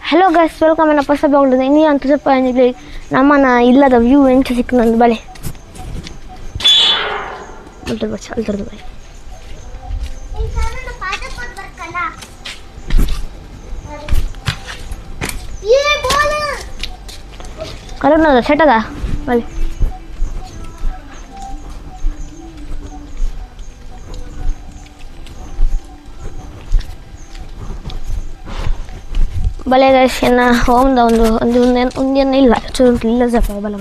Hello guys, welcome ನನ್ನ ಹೊಸ blog. ಇನ್ನೂ ಅಂತ ಸ್ವಲ್ಪ ಏನಿದೆ ನಮ್ಮನ ಇಲ್ಲದ ವ್ಯೂ ಎಂಚ ಸಿಕ್ಕು ನಂದು ಬಳೆ ಅಲ್ತರ್ದು ಬಳೆ ಕಲರ್ನದ ಸೆಟ್ ಅದ ಬಳೆ ಬಲೆ ಗೈಸ್ ಏನ ಹೋಮ್ದ ಒಂದೇನು ಇಲ್ಲ ಚೂರು ಇಲ್ಲ ಜಪ ಬಲ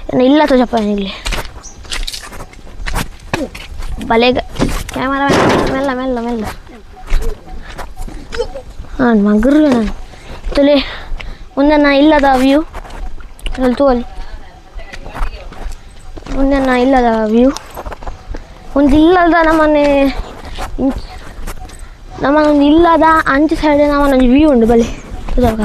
ಏನ ಇಲ್ಲ ತೋ ಜಪ ಏನಿಲ್ಲ ಬಲೆಗ ಕ್ಯಾಮರಾ ಮೆಲ್ಲ ಮೆಲ್ಲ ಮೆಲ್ಲ ಹಾಂ ಮಗರು ನಾನು ತುಲೆ ಒಂದನ್ನ ಇಲ್ಲದ ವ್ಯೂ ಅಲ್ಲಿ ತೋಲಿ ಒಂದನ್ನ ಇಲ್ಲದ ವ್ಯೂ ಒಂದು ಇಲ್ಲದ ನಮ್ಮೊಂದು ಇಲ್ಲದ ಅಂಚೆ ಸೈಡ್ ನಮ್ಮನ್ನೊಂದು ವ್ಯೂ ಉಂಟು ಬಲೆ ಇದಾಗ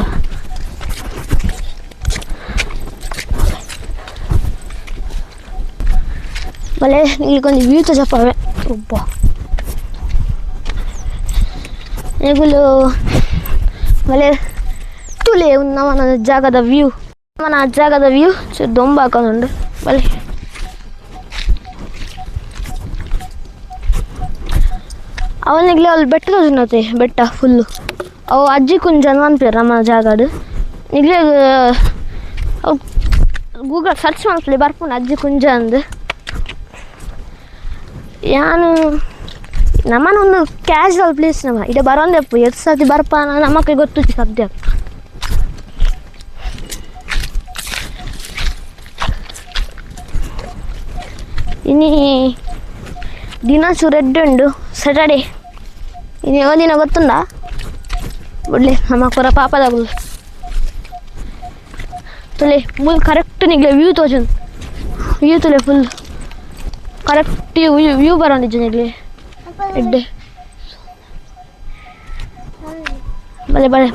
ಬಲೆ ಇಲ್ಲಿಗೊಂದು ವ್ಯೂ ತೋಜಪ್ಪವೆ ಒಬ್ಬ ಈಗಲೂ ಬಲೆ ತುಲೆ ನಮ್ಮನ ಜಾಗದ ವ್ಯೂ ದೊಂಬ ಹಾಕೋದುಂಡು ಬಲೆ ಅವನಿಗೆ ಅಲ್ಲಿ ಬೆಟ್ಟ ತೋಜುನತೆ ಬೆಟ್ಟ ಫುಲ್ಲು ಅವು ಅಜ್ಜಿ ಕುಂಜ ಅನ್ಪೇರು ನಮ್ಮ ಜಾಗದು ಈಗಲೇ ಗೂಗಲ್ ಸರ್ಚ್ ಮಾಡ್ಲಿ ಬರ್ಪುಂಡು ಅಜ್ಜಿ ಕುಂಜ ಅಂದು ಯಾನು ನಮ್ಮನೊಂದು ಕ್ಯಾಶುವಲ್ ಪ್ಲೇಸ್ ನಮ್ಮ ಇಡ ಬರೋಂದೆಪ್ಪು ಎಷ್ಟು ಸರ್ತಿ ಬರ್ಪ ನಮ್ಮಕ್ಕೆ ಗೊತ್ತು ಸದ್ಯ ಇನ್ನು ದಿನಾಸು ರೆಡ್ ಉಂಡು ಸ್ಯಾಟರ್ಡೇ ಇನ್ನು ಯಾವ ದಿನ ಗೊತ್ತುಂಡ ಬಿಡ್ಲಿ ನಮ್ಮ ಕೊರ ಪಾಪದಾಗಲು ತುಲೆ ಫುಲ್ ಕರೆಕ್ಟ್ ನಿಗ್ಲೆ ವ್ಯೂ ತೋಜುಂಡು ವ್ಯೂ ತುಲೆ ಫುಲ್ ಕರೆಕ್ಟ್ ವ್ಯೂ ಬರೋಂಡಿಜ್ಜು ನಿಗ್ಲೆ ಎಡ್ಡೆ ಬಲೆ ಬಲೆ